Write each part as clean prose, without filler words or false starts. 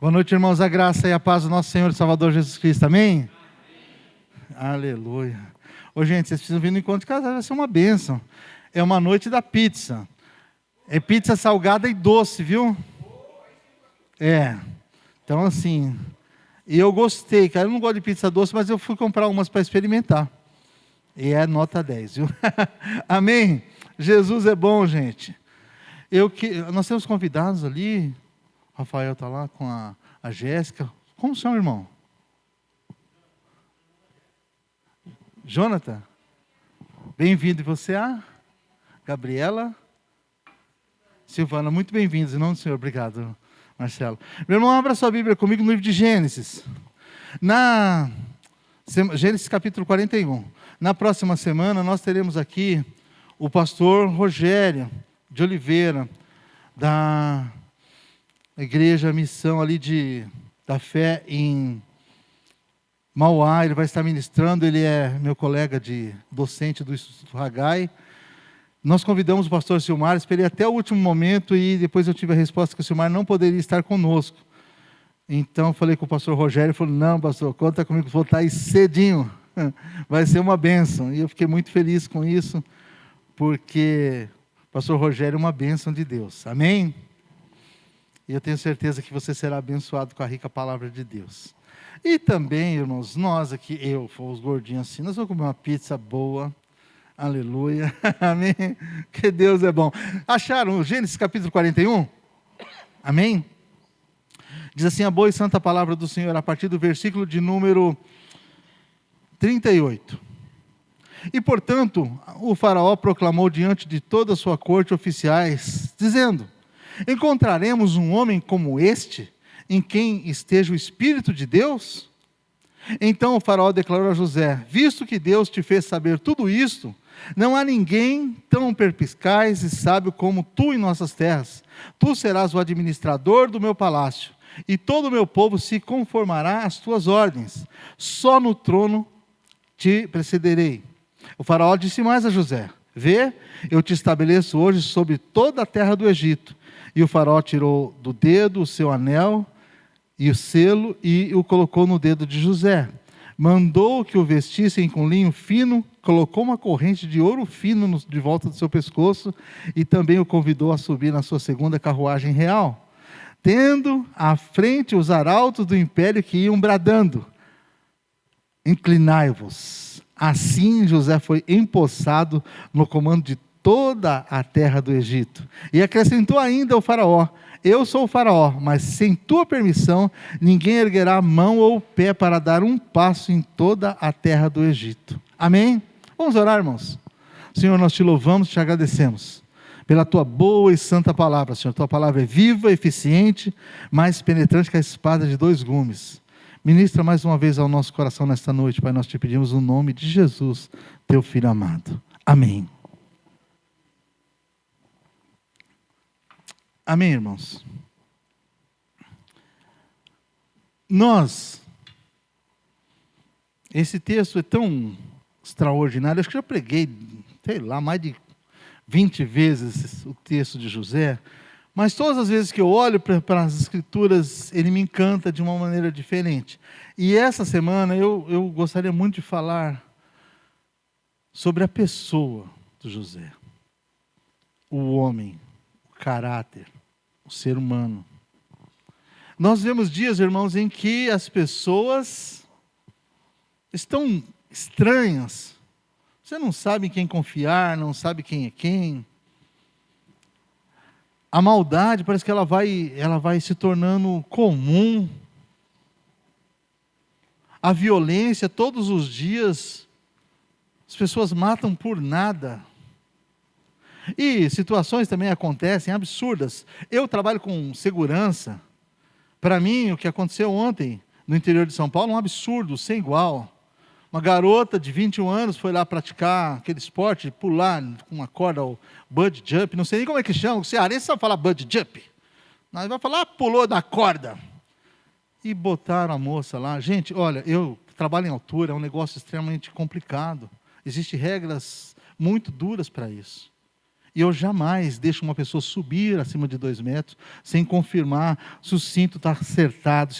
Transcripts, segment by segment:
Boa noite, irmãos. A graça e a paz do nosso Senhor e Salvador Jesus Cristo. Amém? Aleluia. Ô, gente, vocês precisam vir no encontro de casais, vai ser uma bênção. É uma noite da pizza. É pizza salgada e doce, viu? É. Então, assim, e eu gostei, cara. Eu não gosto de pizza doce, mas eu fui comprar umas para experimentar. E é nota 10, viu? Amém? Jesus é bom, gente. Nós temos convidados ali. O Rafael está lá com a Jéssica. Como são, irmão? Jonathan? Bem-vindo. E você, Gabriela? Silvana, muito bem-vindos. Em nome do Senhor, obrigado, Marcelo. Meu irmão, abra sua Bíblia comigo no livro de Gênesis. Gênesis capítulo 41. Na próxima semana, nós teremos aqui o pastor Rogério de Oliveira, da Igreja Missão ali da Fé em Mauá. Ele vai estar ministrando, ele é meu colega docente do Instituto Haggai. Nós convidamos o pastor Silmar, esperei até o último momento e depois eu tive a resposta que o Silmar não poderia estar conosco. Então falei com o pastor Rogério, ele falou, não pastor, conta comigo, vou estar aí cedinho, vai ser uma bênção. E eu fiquei muito feliz com isso, porque o pastor Rogério é uma bênção de Deus, amém? E eu tenho certeza que você será abençoado com a rica palavra de Deus. E também, irmãos, nós aqui, os gordinhos assim, nós vamos comer uma pizza boa, aleluia, amém? Que Deus é bom. Acharam o Gênesis capítulo 41? Amém? Diz assim, a boa e santa palavra do Senhor, a partir do versículo de número 38. E, portanto, o faraó proclamou diante de toda a sua corte oficiais, dizendo, encontraremos um homem como este, em quem esteja o Espírito de Deus? Então o faraó declarou a José, visto que Deus te fez saber tudo isto, não há ninguém tão perspicaz e sábio como tu em nossas terras. Tu serás o administrador do meu palácio, e todo o meu povo se conformará às tuas ordens. Só no trono te precederei. O faraó disse mais a José, vê, eu te estabeleço hoje sobre toda a terra do Egito. E o faraó tirou do dedo o seu anel e o selo e o colocou no dedo de José. Mandou que o vestissem com linho fino, colocou uma corrente de ouro fino de volta do seu pescoço e também o convidou a subir na sua segunda carruagem real, tendo à frente os arautos do império que iam bradando, inclinai-vos. Assim José foi empossado no comando de toda a terra do Egito. E acrescentou ainda ao faraó, eu sou o faraó, mas sem tua permissão, ninguém erguerá a mão ou o pé para dar um passo em toda a terra do Egito. Amém? Vamos orar, irmãos. Senhor, nós te louvamos, te agradecemos pela tua boa e santa palavra, Senhor. Tua palavra é viva, eficiente, mais penetrante que a espada de 2 gumes. Ministra mais uma vez ao nosso coração nesta noite, Pai, nós te pedimos no nome de Jesus, teu Filho amado. Amém. Amém, irmãos? Esse texto é tão extraordinário, acho que já preguei, sei lá, mais de 20 vezes o texto de José, mas todas as vezes que eu olho para as Escrituras, ele me encanta de uma maneira diferente. E essa semana eu gostaria muito de falar sobre a pessoa do José, o homem, o caráter, o ser humano. Nós vemos dias, irmãos, em que as pessoas estão estranhas. Você não sabe em quem confiar, não sabe quem é quem. A maldade parece que ela vai se tornando comum. A violência, todos os dias, as pessoas matam por nada. E situações também acontecem absurdas. Eu trabalho com segurança. Para mim, o que aconteceu ontem no interior de São Paulo é um absurdo, sem igual. Uma garota de 21 anos foi lá praticar aquele esporte, de pular com uma corda, o bungee jump, não sei nem como é que chama, o cearense sabe falar bungee jump. Nós vai falar, pulou da corda. E botaram a moça lá. Gente, olha, eu trabalho em altura, é um negócio extremamente complicado. Existem regras muito duras para isso. E eu jamais deixo uma pessoa subir acima de 2 metros, sem confirmar se o cinto está acertado,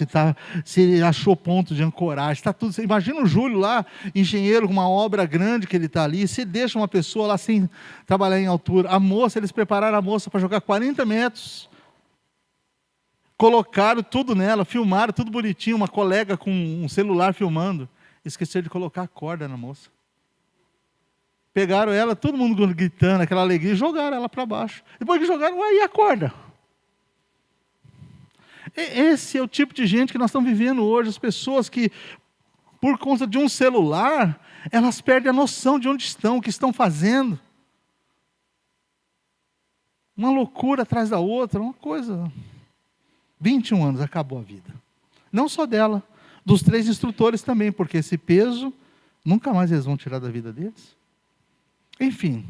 se ele achou ponto de ancoragem, está tudo. Imagina o Júlio lá, engenheiro, com uma obra grande que ele está ali, se deixa uma pessoa lá sem trabalhar em altura. A moça, eles prepararam a moça para jogar 40 metros, colocaram tudo nela, filmaram tudo bonitinho, uma colega com um celular filmando, esqueceram de colocar a corda na moça. Pegaram ela, todo mundo gritando, aquela alegria, e jogaram ela para baixo. Depois que jogaram, aí a corda. Esse é o tipo de gente que nós estamos vivendo hoje. As pessoas que, por conta de um celular, elas perdem a noção de onde estão, o que estão fazendo. Uma loucura atrás da outra, uma coisa. 21 anos, acabou a vida. Não só dela, dos 3 instrutores também, porque esse peso, nunca mais eles vão tirar da vida deles. Enfim.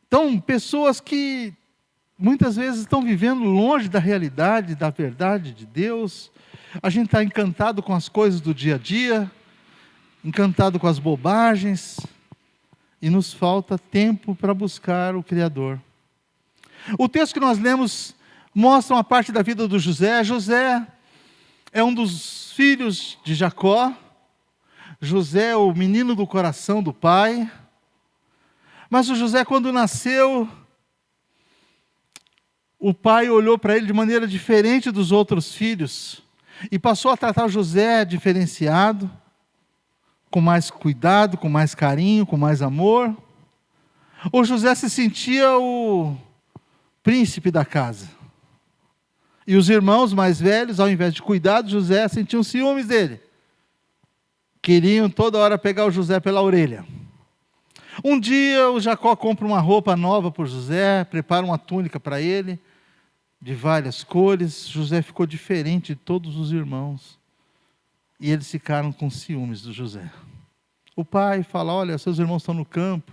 Então, pessoas que muitas vezes estão vivendo longe da realidade, da verdade de Deus. A gente está encantado com as coisas do dia a dia, encantado com as bobagens, e nos falta tempo para buscar o Criador. O texto que nós lemos mostra uma parte da vida do José. José é um dos filhos de Jacó. José é o menino do coração do pai. Mas o José, quando nasceu, o pai olhou para ele de maneira diferente dos outros filhos e passou a tratar o José diferenciado, com mais cuidado, com mais carinho, com mais amor. O José se sentia o príncipe da casa. E os irmãos mais velhos, ao invés de cuidar de José, sentiam ciúmes dele. Queriam toda hora pegar o José pela orelha. Um dia o Jacó compra uma roupa nova para o José, prepara uma túnica para ele, de várias cores. José ficou diferente de todos os irmãos. E eles ficaram com ciúmes do José. O pai fala: olha, seus irmãos estão no campo,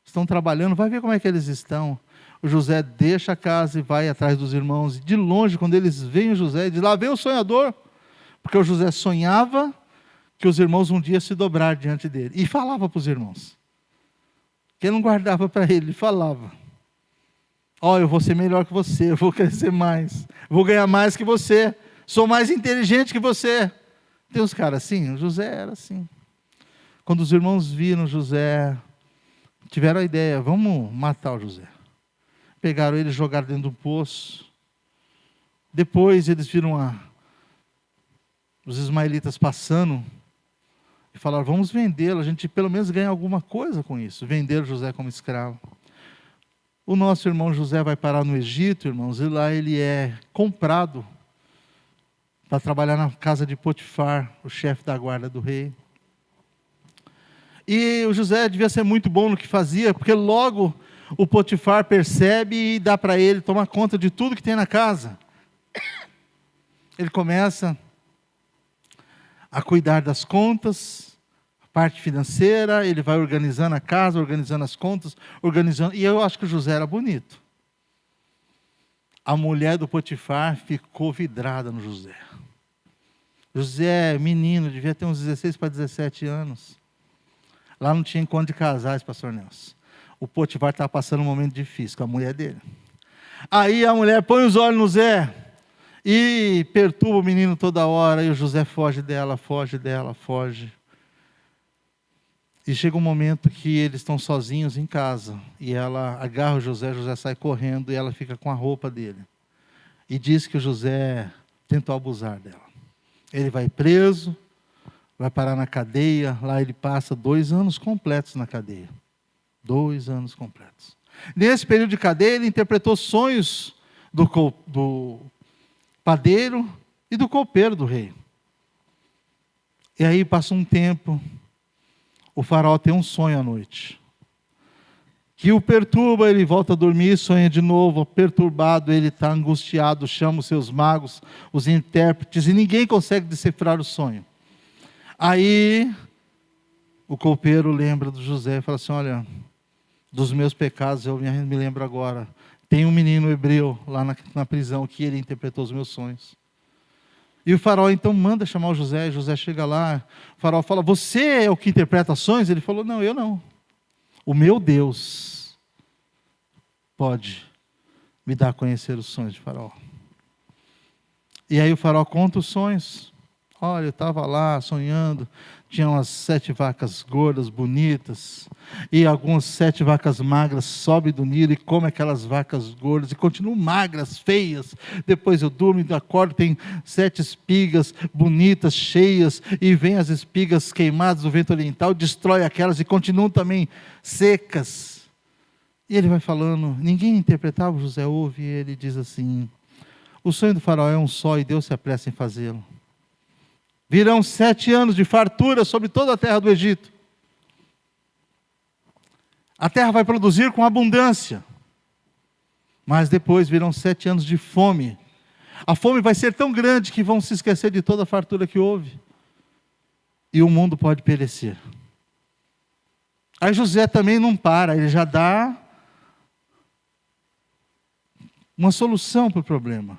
estão trabalhando, vai ver como é que eles estão. O José deixa a casa e vai atrás dos irmãos. E de longe, quando eles veem o José, diz: lá vem o sonhador. Porque o José sonhava que os irmãos um dia se dobrar diante dele. E falava para os irmãos. Que ele não guardava para ele falava: ó, eu vou ser melhor que você, eu vou crescer mais, vou ganhar mais que você, sou mais inteligente que você. Tem uns caras assim? O José era assim. Quando os irmãos viram José, tiveram a ideia: vamos matar o José. Pegaram ele e jogaram dentro de um poço. Depois eles viram os ismaelitas passando e falaram: vamos vendê-lo, a gente pelo menos ganha alguma coisa com isso. Venderam José como escravo. O nosso irmão José vai parar no Egito, irmãos, e lá ele é comprado para trabalhar na casa de Potifar, o chefe da guarda do rei. E o José devia ser muito bom no que fazia, porque logo o Potifar percebe e dá para ele tomar conta de tudo que tem na casa. Ele começa a cuidar das contas, a parte financeira, ele vai organizando a casa, organizando as contas, organizando. E eu acho que o José era bonito. A mulher do Potifar ficou vidrada no José. José, menino, devia ter uns 16 para 17 anos. Lá não tinha encontro de casais, pastor Nelson. O Potifar estava passando um momento difícil com a mulher dele. Aí a mulher põe os olhos no Zé e perturba o menino toda hora, e o José foge dela, foge. E chega um momento que eles estão sozinhos em casa, e ela agarra o José sai correndo, e ela fica com a roupa dele. E diz que o José tentou abusar dela. Ele vai preso, vai parar na cadeia, lá ele passa 2 anos completos na cadeia. 2 anos completos. Nesse período de cadeia, ele interpretou sonhos do padeiro e do copeiro do rei. E aí passa um tempo, o faraó tem um sonho à noite, que o perturba, ele volta a dormir, sonha de novo, perturbado, ele está angustiado, chama os seus magos, os intérpretes, e ninguém consegue decifrar o sonho. Aí, o copeiro lembra do José e fala assim: olha, dos meus pecados eu me lembro agora, tem um menino hebreu lá na prisão que ele interpretou os meus sonhos. E o faraó então manda chamar o José. José chega lá, o faraó fala: você é o que interpreta sonhos? Ele falou: não, eu não. o meu Deus pode me dar a conhecer os sonhos de Faraó. E aí o Faraó conta os sonhos. Olha, eu estava lá sonhando, tinha umas 7 vacas gordas, bonitas, e algumas 7 vacas magras sobem do Nilo e comem aquelas vacas gordas, e continuam magras, feias. Depois eu durmo e acordo, tem 7 espigas bonitas, cheias, e vem as espigas queimadas do vento oriental, destrói aquelas e continuam também secas. E ele vai falando, ninguém interpretava, José ouve, e ele diz assim: o sonho do Faraó é um só e Deus se apressa em fazê-lo. Virão 7 anos de fartura sobre toda a terra do Egito. A terra vai produzir com abundância. Mas depois virão 7 anos de fome. A fome vai ser tão grande que vão se esquecer de toda a fartura que houve. E o mundo pode perecer. Aí José também não para, ele já dá uma solução para o problema.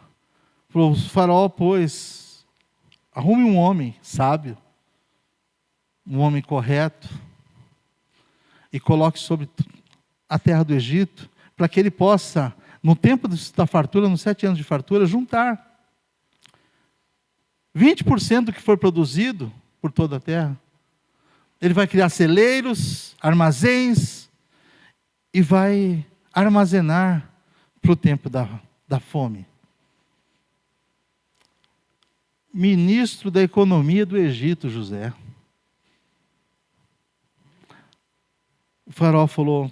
Falou, o Faraó, pois, arrume um homem sábio, um homem correto, e coloque sobre a terra do Egito, para que ele possa, no tempo da fartura, nos 7 anos de fartura, juntar 20% do que for produzido por toda a terra. Ele vai criar celeiros, armazéns, e vai armazenar para o tempo da fome. Ministro da economia do Egito, José. O Faraó falou,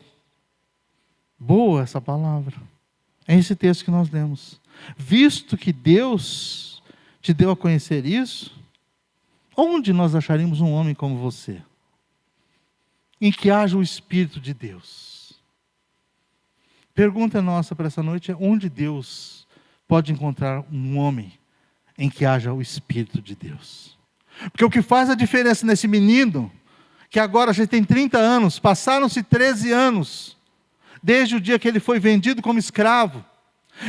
boa essa palavra. É esse texto que nós lemos. Visto que Deus te deu a conhecer isso, onde nós acharíamos um homem como você? Em que haja o Espírito de Deus. Pergunta nossa para essa noite é, onde Deus pode encontrar um homem em que haja o Espírito de Deus? Porque o que faz a diferença nesse menino, que agora já tem 30 anos, passaram-se 13 anos, desde o dia que ele foi vendido como escravo,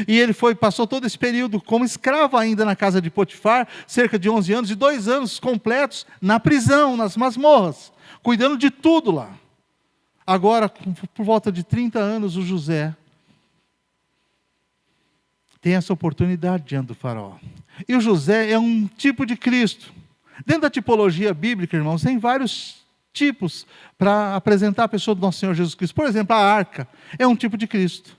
e ele passou todo esse período como escravo ainda na casa de Potifar, cerca de 11 anos, e 2 anos completos na prisão, nas masmorras, cuidando de tudo lá. Agora, por volta de 30 anos, o José tem essa oportunidade diante do Faraó. E o José é um tipo de Cristo. Dentro da tipologia bíblica, irmãos, tem vários tipos para apresentar a pessoa do nosso Senhor Jesus Cristo. Por exemplo, a arca é um tipo de Cristo.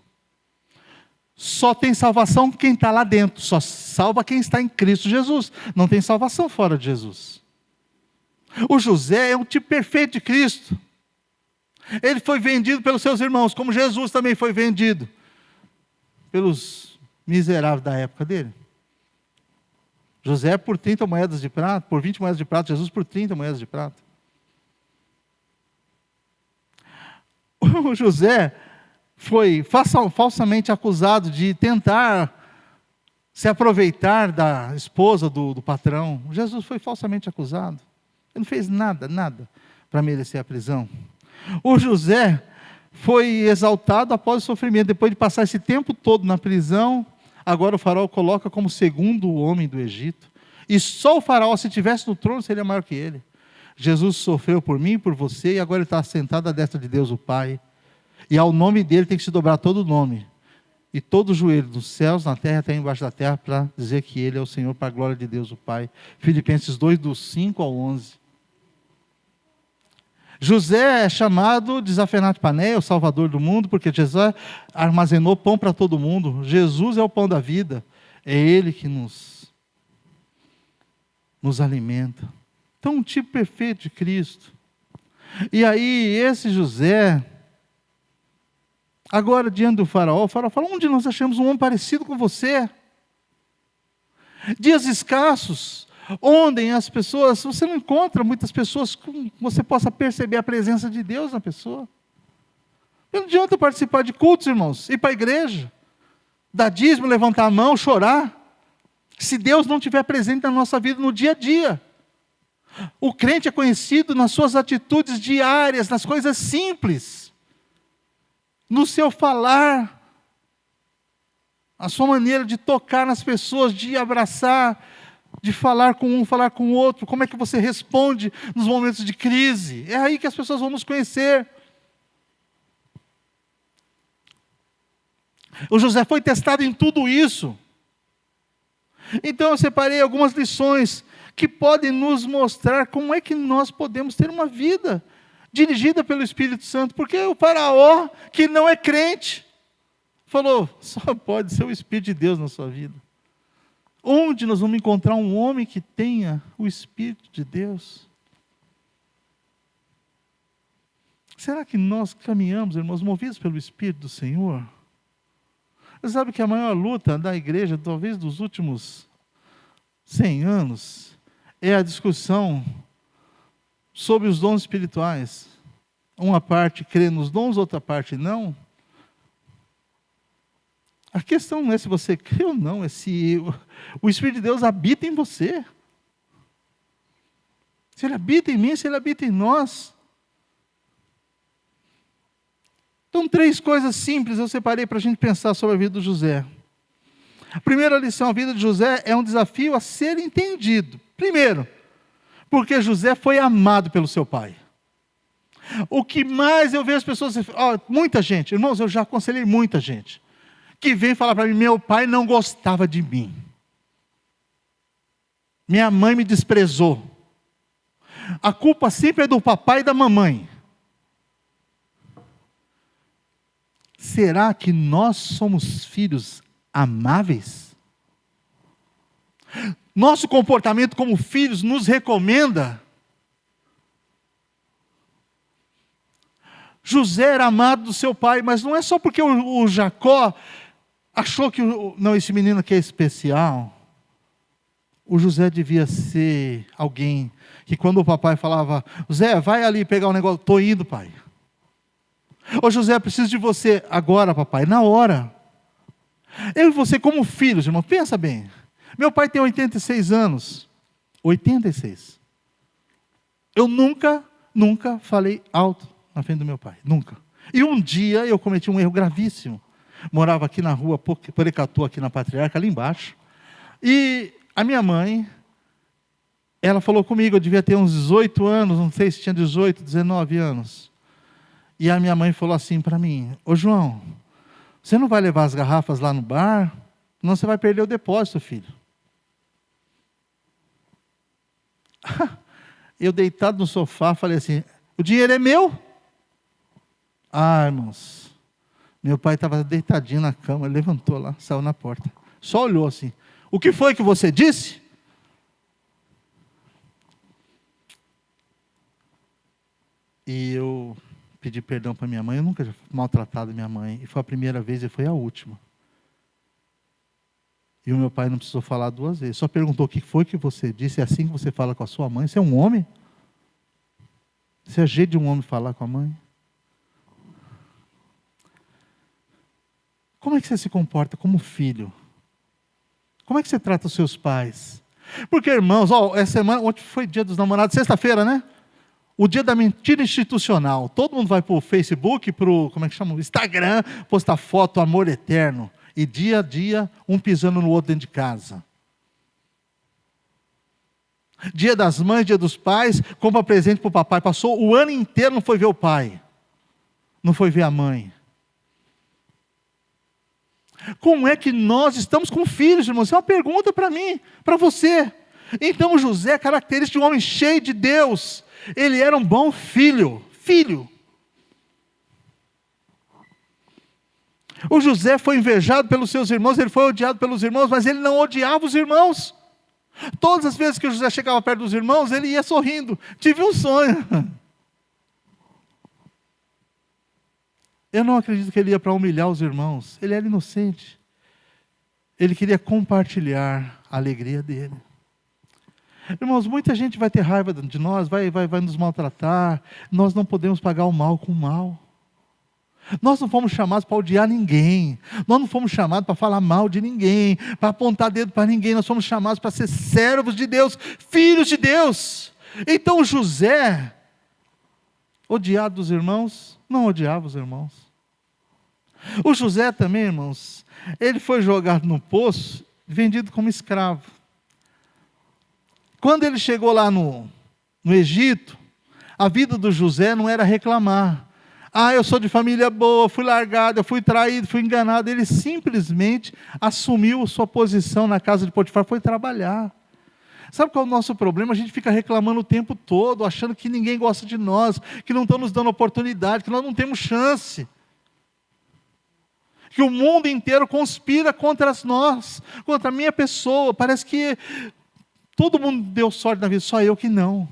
Só tem salvação quem está lá dentro. Só salva quem está em Cristo Jesus. Não tem salvação fora de Jesus. O José é um tipo perfeito de Cristo. Ele foi vendido pelos seus irmãos, como Jesus também foi vendido pelos miseráveis da época dele. José por 30 moedas de prata, por 20 moedas de prata, Jesus por 30 moedas de prata. O José foi falsamente acusado de tentar se aproveitar da esposa do patrão. Jesus foi falsamente acusado. Ele não fez nada para merecer a prisão. O José foi exaltado após o sofrimento, depois de passar esse tempo todo na prisão. Agora o faraó coloca como segundo homem do Egito. E só o faraó, se estivesse no trono, seria maior que ele. Jesus sofreu por mim e por você, e agora ele está sentado à destra de Deus o Pai. E ao nome dele tem que se dobrar todo o nome. E todo o joelho dos céus, na terra, até embaixo da terra, para dizer que ele é o Senhor, para a glória de Deus o Pai. Filipenses 2, do 5 ao 11. José é chamado de Zafenat Paneia, o Salvador do mundo, porque José armazenou pão para todo mundo. Jesus é o pão da vida. É Ele que nos alimenta. Então, um tipo perfeito de Cristo. E aí, esse José, agora diante do faraó, o faraó fala, onde nós achamos um homem parecido com você? Dias escassos, onde as pessoas, você não encontra muitas pessoas que você possa perceber a presença de Deus na pessoa. Não adianta participar de cultos, irmãos, ir para a igreja, dar dízimo, levantar a mão, chorar, se Deus não estiver presente na nossa vida no dia a dia. O crente é conhecido nas suas atitudes diárias, nas coisas simples, no seu falar, a sua maneira de tocar nas pessoas, de abraçar, de falar com um, falar com o outro, como é que você responde nos momentos de crise. É aí que as pessoas vão nos conhecer. O José foi testado em tudo isso. Então eu separei algumas lições que podem nos mostrar como é que nós podemos ter uma vida dirigida pelo Espírito Santo. Porque o faraó, que não é crente, falou, só pode ser o Espírito de Deus na sua vida. Onde nós vamos encontrar um homem que tenha o Espírito de Deus? Será que nós caminhamos, irmãos, movidos pelo Espírito do Senhor? Você sabe que a maior luta da igreja, talvez dos últimos 100 anos, é a discussão sobre os dons espirituais. Uma parte crê nos dons, outra parte não. A questão não é se você crê ou não, é se o Espírito de Deus habita em você. Se Ele habita em mim, se Ele habita em nós. Então, 3 coisas simples eu separei para a gente pensar sobre a vida do José. A primeira lição, a vida de José é um desafio a ser entendido. Primeiro, porque José foi amado pelo seu pai. O que mais eu vejo as pessoas, muita gente, irmãos, eu já aconselhei muita gente, que vem falar para mim, meu pai não gostava de mim. Minha mãe me desprezou. A culpa sempre é do papai e da mamãe. Será que nós somos filhos amáveis? Nosso comportamento como filhos nos recomenda. José era amado do seu pai, mas não é só porque o Jacó achou que, não, esse menino aqui é especial. O José devia ser alguém que quando o papai falava, José, vai ali pegar um negócio, estou indo, pai. Ô José, preciso de você agora, papai, na hora. Eu e você como filhos, irmão, pensa bem. Meu pai tem 86 anos. 86. Eu nunca falei alto na frente do meu pai. Nunca. E um dia eu cometi um erro gravíssimo. Morava aqui na rua Porecatu, aqui na Patriarca, ali embaixo. E a minha mãe, ela falou comigo, eu devia ter uns 18 anos, não sei se tinha 18, 19 anos. E a minha mãe falou assim para mim, ô João, você não vai levar as garrafas lá no bar? Senão você vai perder o depósito, filho. Eu deitado no sofá, falei assim, o dinheiro é meu? Ah, irmãos, meu pai estava deitadinho na cama, ele levantou lá, saiu na porta. Só olhou assim, o que foi que você disse? E eu pedi perdão para minha mãe, eu nunca tinha maltratado minha mãe, e foi a primeira vez e foi a última. E o meu pai não precisou falar 2 vezes, só perguntou o que foi que você disse, é assim que você fala com a sua mãe? Você é um homem? Você é jeito de um homem falar com a mãe? Como é que você se comporta como filho? Como é que você trata os seus pais? Porque, irmãos, essa semana, ontem foi dia dos namorados, sexta-feira, né? O dia da mentira institucional. Todo mundo vai para o Facebook, para o, Instagram, postar foto, amor eterno. E dia a dia, um pisando no outro dentro de casa. Dia das mães, dia dos pais, compra presente para o papai. Passou o ano inteiro, não foi ver o pai. Não foi ver a mãe. Como é que nós estamos com filhos, irmãos? Isso é uma pergunta para mim, para você. Então José é característica de um homem cheio de Deus. Ele era um bom filho. O José foi invejado pelos seus irmãos, ele foi odiado pelos irmãos, mas ele não odiava os irmãos. Todas as vezes que o José chegava perto dos irmãos, ele ia sorrindo. Tive um sonho. Eu não acredito que ele ia para humilhar os irmãos. Ele era inocente. Ele queria compartilhar a alegria dele. Irmãos, muita gente vai ter raiva de nós, vai nos maltratar. Nós não podemos pagar o mal com o mal. Nós não fomos chamados para odiar ninguém. Nós não fomos chamados para falar mal de ninguém, para apontar dedo para ninguém. Nós fomos chamados para ser servos de Deus, filhos de Deus. Então José, odiado dos irmãos, não odiava os irmãos. O José também, irmãos, ele foi jogado no poço, vendido como escravo. Quando ele chegou lá no Egito, a vida do José não era reclamar. Eu sou de família boa, fui largado, eu fui traído, fui enganado. Ele simplesmente assumiu sua posição na casa de Potifar, foi trabalhar. Sabe qual é o nosso problema? A gente fica reclamando o tempo todo, achando que ninguém gosta de nós, que não estão nos dando oportunidade, que nós não temos chance. Que o mundo inteiro conspira contra nós, contra a minha pessoa. Parece que todo mundo deu sorte na vida, só eu que não.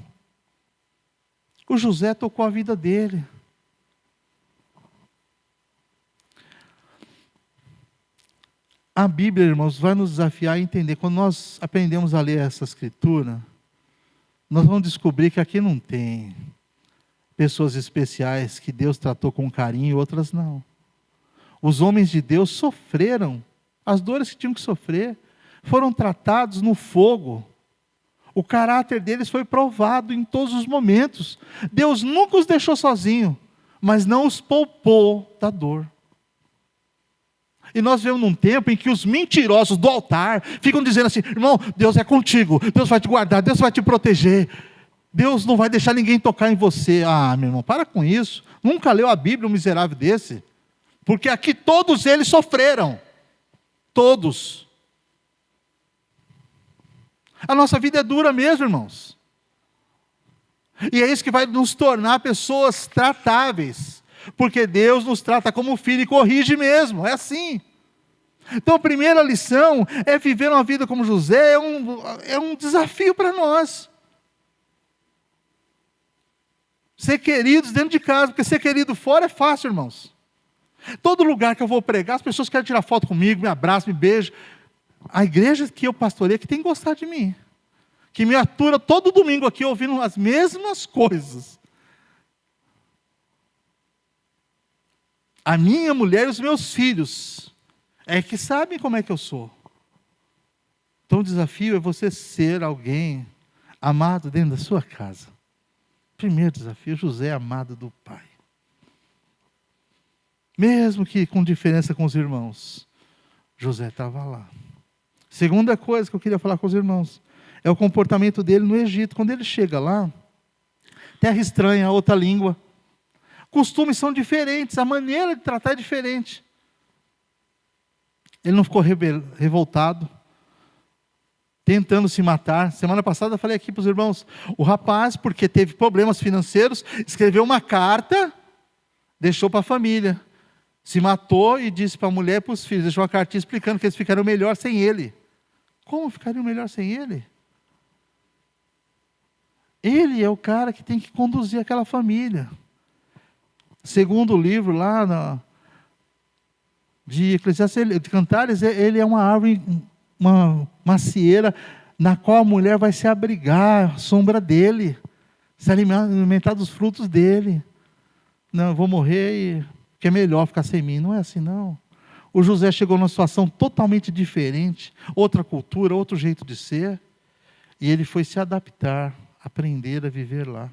O José tocou a vida dele. A Bíblia, irmãos, vai nos desafiar a entender. Quando nós aprendemos a ler essa escritura, nós vamos descobrir que aqui não tem pessoas especiais que Deus tratou com carinho e outras não. Os homens de Deus sofreram as dores que tinham que sofrer, foram tratados no fogo. O caráter deles foi provado em todos os momentos. Deus nunca os deixou sozinhos, mas não os poupou da dor. E nós vivemos num tempo em que os mentirosos do altar ficam dizendo assim: irmão, Deus é contigo, Deus vai te guardar, Deus vai te proteger, Deus não vai deixar ninguém tocar em você. Meu irmão, para com isso. Nunca leu a Bíblia um miserável desse? Porque aqui todos eles sofreram. Todos. A nossa vida é dura mesmo, irmãos. E é isso que vai nos tornar pessoas tratáveis. Porque Deus nos trata como filho e corrige mesmo, é assim. Então a primeira lição é viver uma vida como José, é um desafio para nós. Ser queridos dentro de casa, porque ser querido fora é fácil, irmãos. Todo lugar que eu vou pregar, as pessoas querem tirar foto comigo, me abraçam, me beijam. A igreja que eu pastorei que tem que gostar de mim. Que me atura todo domingo aqui ouvindo as mesmas coisas. A minha mulher e os meus filhos é que sabem como é que eu sou. Então o desafio é você ser alguém amado dentro da sua casa. Primeiro desafio, José é amado do pai. Mesmo que com diferença com os irmãos, José estava lá. Segunda coisa que eu queria falar com os irmãos, é o comportamento dele no Egito. Quando ele chega lá, terra estranha, outra língua, costumes são diferentes, a maneira de tratar é diferente. Ele não ficou revoltado, tentando se matar. Semana passada eu falei aqui para os irmãos, o rapaz, porque teve problemas financeiros, escreveu uma carta, deixou para a família, se matou e disse para a mulher e para os filhos, deixou uma cartinha explicando que eles ficariam melhor sem ele. Como ficariam melhor sem ele? Ele é o cara que tem que conduzir aquela família. Segundo o livro lá de Eclesiastes, de Cantares, ele é uma árvore, uma macieira, na qual a mulher vai se abrigar, sombra dele, se alimentar dos frutos dele. Não, eu vou morrer e que é melhor ficar sem mim. Não é assim, não. O José chegou numa situação totalmente diferente, outra cultura, outro jeito de ser, e ele foi se adaptar, aprender a viver lá.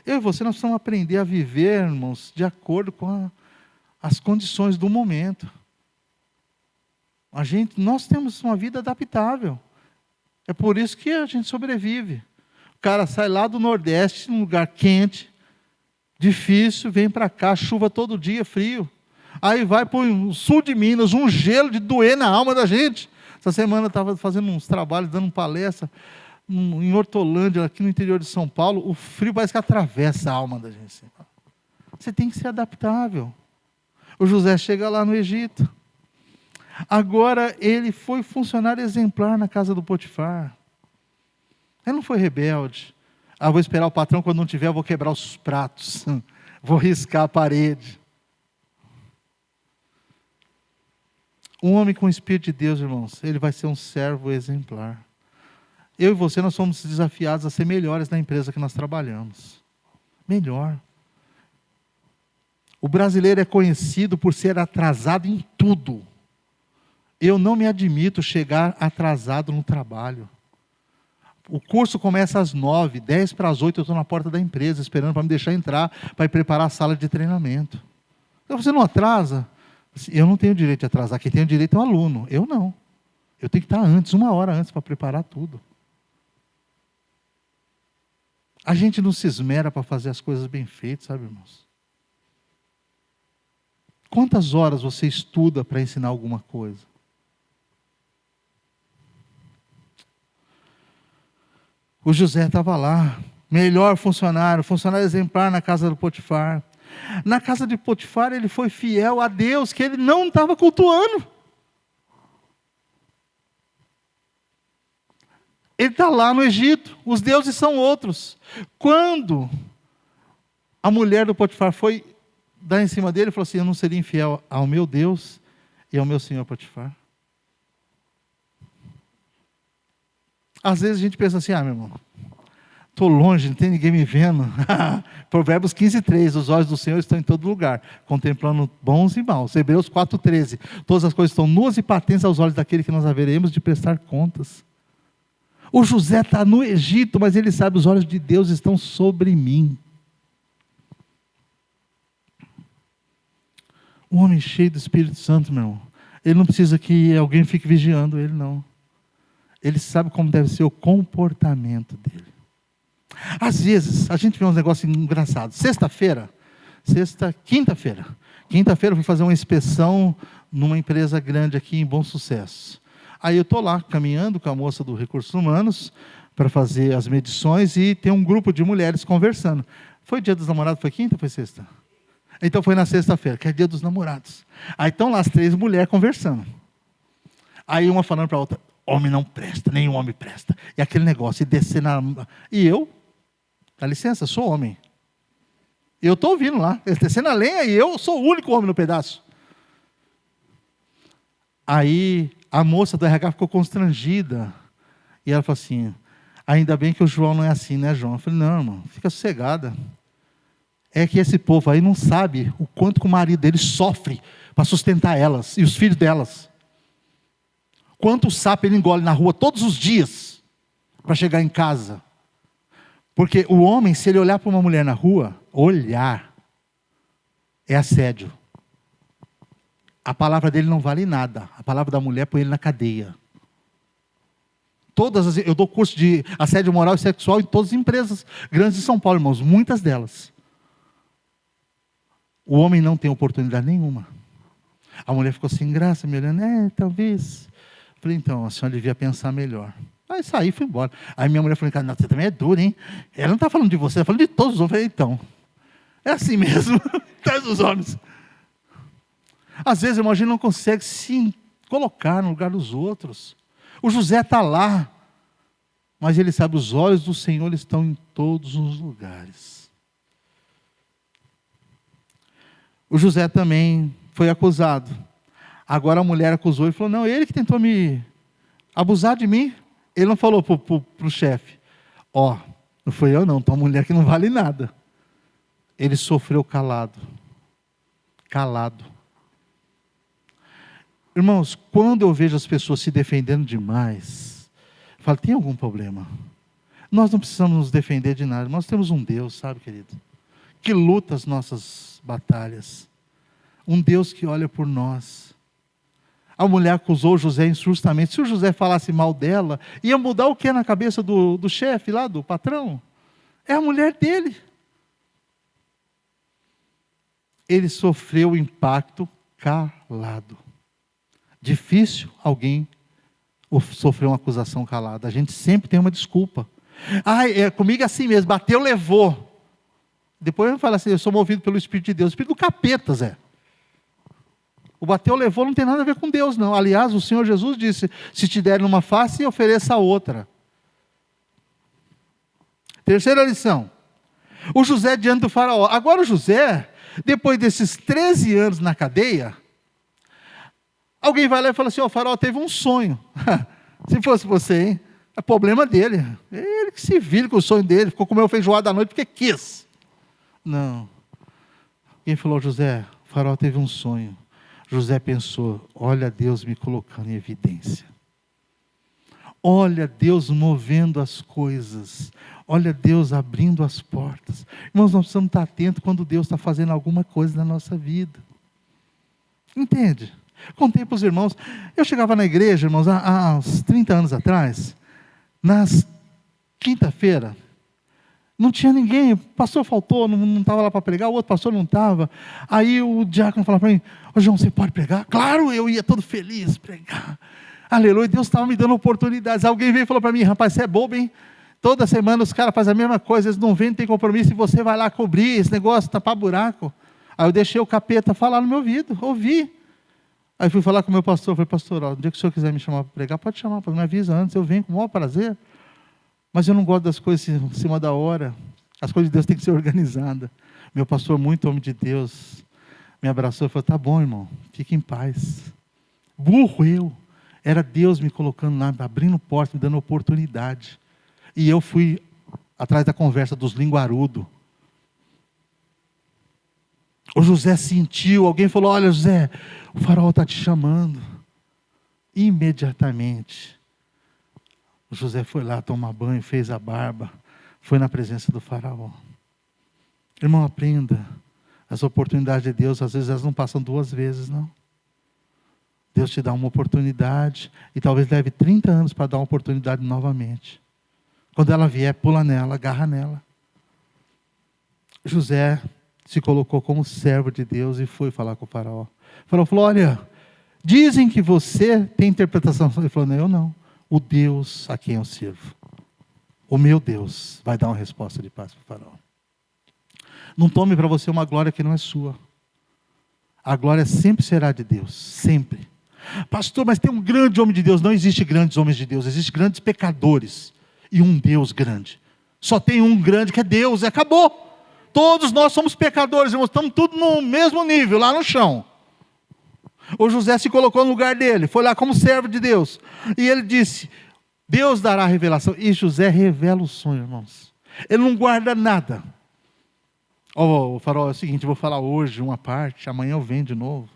Eu e você, nós precisamos aprender a viver, irmãos, de acordo com as condições do momento. Nós temos uma vida adaptável. É por isso que a gente sobrevive. O cara sai lá do Nordeste, num lugar quente, difícil, vem para cá, chuva todo dia, frio. Aí vai para o sul de Minas, um gelo de doer na alma da gente. Essa semana eu estava fazendo uns trabalhos, dando palestra em Hortolândia, aqui no interior de São Paulo. O frio parece que atravessa a alma da gente. Você tem que ser adaptável. O José chega lá no Egito. Agora ele foi funcionário exemplar na casa do Potifar. Ele não foi rebelde. Vou esperar o patrão, quando não tiver eu vou quebrar os pratos. Vou riscar a parede. Um homem com o Espírito de Deus, irmãos, ele vai ser um servo exemplar. Eu e você, nós somos desafiados a ser melhores na empresa que nós trabalhamos. Melhor. O brasileiro é conhecido por ser atrasado em tudo. Eu não me admito chegar atrasado no trabalho. O curso começa às 9, 10 para as 8, eu estou na porta da empresa, esperando para me deixar entrar, para preparar a sala de treinamento. Então você não atrasa? Eu não tenho direito de atrasar, quem tem o direito é o aluno. Eu não. Eu tenho que estar antes, 1 hora antes, para preparar tudo. A gente não se esmera para fazer as coisas bem feitas, sabe, irmãos? Quantas horas você estuda para ensinar alguma coisa? O José estava lá, melhor funcionário exemplar na casa do Potifar. Na casa de Potifar ele foi fiel a Deus, que ele não estava cultuando. Ele está lá no Egito, os deuses são outros. Quando a mulher do Potifar foi dar em cima dele, ele falou assim: eu não seria infiel ao meu Deus e ao meu senhor Potifar. Às vezes a gente pensa assim: meu irmão, estou longe, não tem ninguém me vendo. Provérbios 15:3, os olhos do Senhor estão em todo lugar, contemplando bons e maus. Hebreus 4:13, todas as coisas estão nuas e patentes aos olhos daquele que nós haveremos de prestar contas. O José está no Egito, mas ele sabe, os olhos de Deus estão sobre mim. Um homem cheio do Espírito Santo, meu irmão, ele não precisa que alguém fique vigiando ele, não. Ele sabe como deve ser o comportamento dele. Às vezes, a gente vê uns negócios engraçados. Quinta-feira eu fui fazer uma inspeção numa empresa grande aqui em Bom Sucesso. Aí eu estou lá caminhando com a moça do Recursos Humanos para fazer as medições e tem um grupo de mulheres conversando. Foi dia dos namorados? Foi quinta ou foi sexta? Então foi na sexta-feira, que é dia dos namorados. Aí estão lá as 3 mulheres conversando. Aí uma falando para a outra: homem não presta, nenhum homem presta. E aquele negócio, e descer na... E eu, dá licença, sou homem. Eu estou ouvindo lá, eles descendo a lenha e eu sou o único homem no pedaço. Aí a moça do RH ficou constrangida. E ela falou assim: ainda bem que o João não é assim, né, João? Eu falei: não, irmão, fica sossegada. É que esse povo aí não sabe o quanto que o marido dele sofre para sustentar elas e os filhos delas. Quanto sapo ele engole na rua todos os dias para chegar em casa. Porque o homem, se ele olhar para uma mulher na rua, olhar é assédio. A palavra dele não vale nada. A palavra da mulher põe ele na cadeia. Eu dou curso de assédio moral e sexual em todas as empresas grandes de São Paulo, irmãos, muitas delas. O homem não tem oportunidade nenhuma. A mulher ficou sem graça, me olhando: talvez. Eu falei: então, a senhora devia pensar melhor. Aí saí e fui embora. Aí minha mulher falou: não, você também é dura, hein? Ela não está falando de você, ela está falando de todos os homens. Eu falei: então, é assim mesmo, traz os homens. Às vezes, irmão, a gente não consegue se colocar no lugar dos outros. O José está lá, mas ele sabe, os olhos do Senhor estão em todos os lugares. O José também foi acusado. Agora a mulher acusou e falou: não, ele que tentou me abusar de mim. Ele não falou para o chefe: não foi eu não, tua mulher que não vale nada. Ele sofreu calado. Irmãos, quando eu vejo as pessoas se defendendo demais, eu falo: tem algum problema? Nós não precisamos nos defender de nada. Nós temos um Deus, sabe, querido, que luta as nossas batalhas. Um Deus que olha por nós. A mulher acusou José injustamente. Se o José falasse mal dela, ia mudar o que na cabeça do chefe lá, do patrão? É a mulher dele. Ele sofreu o impacto calado. Difícil alguém sofrer uma acusação calada. A gente sempre tem uma desculpa. Comigo é assim mesmo, bateu, levou. Depois eu falo assim: eu sou movido pelo Espírito de Deus. O Espírito do capeta, Zé. O bateu, levou não tem nada a ver com Deus, não. Aliás, o Senhor Jesus disse: se te derem uma face, ofereça a outra. Terceira lição: o José diante do faraó. Agora o José, depois desses 13 anos na cadeia, alguém vai lá e fala assim: o faraó teve um sonho. Se fosse você, hein? É problema dele. Ele que se vire com o sonho dele. Ficou comendo feijoada à noite porque quis. Não. Quem falou: José, o faraó teve um sonho. José pensou: olha Deus me colocando em evidência. Olha Deus movendo as coisas. Olha Deus abrindo as portas. Irmãos, nós precisamos estar atentos quando Deus está fazendo alguma coisa na nossa vida. Entende? Contei para os irmãos. Eu chegava na igreja, irmãos, há uns 30 anos atrás. Nas quinta-feira, Não tinha ninguém, o pastor faltou, não estava lá para pregar, o outro pastor não estava. Aí o diácono falou para mim: ô João, você pode pregar? Claro, eu ia todo feliz pregar. Aleluia, Deus estava me dando oportunidades. Alguém veio e falou para mim: rapaz, você é bobo, hein? Toda semana os caras fazem a mesma coisa, eles não vêm, não tem compromisso, e você vai lá cobrir esse negócio, tapar buraco. Aí eu deixei o capeta falar no meu ouvido, ouvi. Aí fui falar com o meu pastor, falei: pastor, ó, no dia que o senhor quiser me chamar para pregar, pode chamar, me avisa antes, eu venho com o maior prazer. Mas eu não gosto das coisas em cima da hora. As coisas de Deus têm que ser organizadas. Meu pastor, muito homem de Deus, me abraçou e falou: tá bom, irmão, fique em paz. Burro eu. Era Deus me colocando lá, abrindo porta, me dando oportunidade. E eu fui atrás da conversa dos linguarudos. O José sentiu, alguém falou: olha, José, o faraó está te chamando. Imediatamente, o José foi lá tomar banho, fez a barba, foi na presença do faraó. Irmão, aprenda. As oportunidades de Deus, às vezes elas não passam duas vezes, não. Deus te dá uma oportunidade e talvez leve 30 anos para dar uma oportunidade novamente. Quando ela vier, pula nela, agarra nela. José se colocou como servo de Deus e foi falar com o faraó. O faraó falou: olha, dizem que você tem interpretação. Ele falou: não, eu não. O Deus a quem eu sirvo, o meu Deus, vai dar uma resposta de paz para o faraó. Não tome para você uma glória que não é sua. A glória sempre será de Deus, sempre. Pastor, mas tem um grande homem de Deus. Não existe grandes homens de Deus, existem grandes pecadores e um Deus grande. Só tem um grande que é Deus, e acabou. Todos nós somos pecadores, irmãos, estamos todos no mesmo nível, lá no chão. O José se colocou no lugar dele, foi lá como servo de Deus. E ele disse: Deus dará a revelação. E José revela o sonho, irmãos. Ele não guarda nada. O faraó, é o seguinte, eu vou falar hoje uma parte, amanhã eu venho de novo.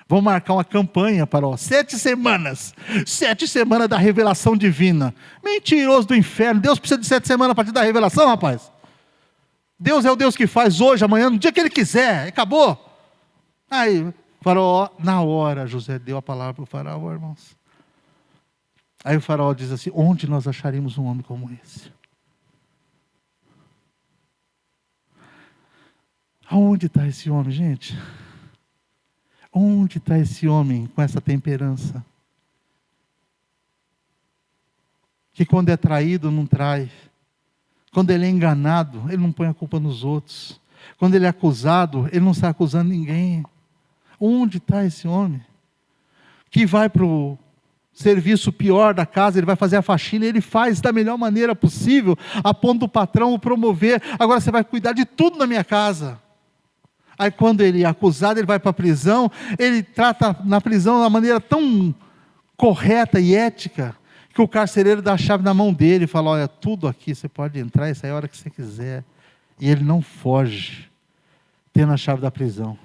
Vamos marcar uma campanha, faraó. 7 semanas. 7 semanas da revelação divina. Mentiroso do inferno. Deus precisa de 7 semanas para te dar a revelação, rapaz. Deus é o Deus que faz hoje, amanhã, no dia que Ele quiser. Acabou. Aí, faraó, na hora, José deu a palavra para o faraó, irmãos. Aí o faraó diz assim: onde nós acharíamos um homem como esse? Aonde está esse homem, gente? Onde está esse homem com essa temperança? Que quando é traído, não trai. Quando ele é enganado, ele não põe a culpa nos outros. Quando ele é acusado, ele não está acusando ninguém. Onde está esse homem? Que vai para o serviço pior da casa, ele vai fazer a faxina, ele faz da melhor maneira possível, a ponto do patrão o promover. Agora você vai cuidar de tudo na minha casa. Aí quando ele é acusado, ele vai para a prisão, ele trata na prisão de uma maneira tão correta e ética, que o carcereiro dá a chave na mão dele e fala: olha, tudo aqui, você pode entrar e sair a hora que você quiser. E ele não foge, tendo a chave da prisão.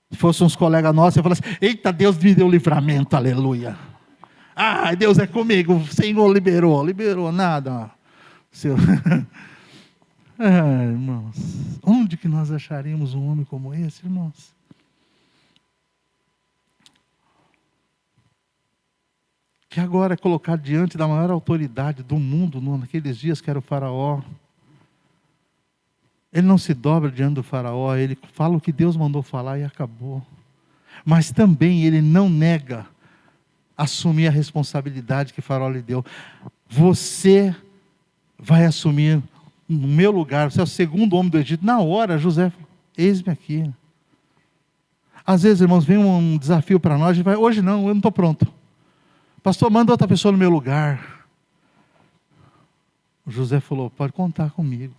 Se fossem uns colegas nossos, eu falasse: eita, Deus me deu livramento, aleluia. Ah, Deus é comigo, o Senhor liberou nada. Seu... irmãos, onde que nós acharíamos um homem como esse, irmãos? Que agora é colocado diante da maior autoridade do mundo, naqueles dias que era o faraó. Ele não se dobra diante do faraó, ele fala o que Deus mandou falar e acabou. Mas também ele não nega assumir a responsabilidade que o faraó lhe deu. Você vai assumir no meu lugar, você é o segundo homem do Egito. Na hora, José, eis-me aqui. Às vezes, irmãos, vem um desafio para nós, a gente vai: hoje não, eu não estou pronto. Pastor, manda outra pessoa no meu lugar. O José falou: pode contar comigo.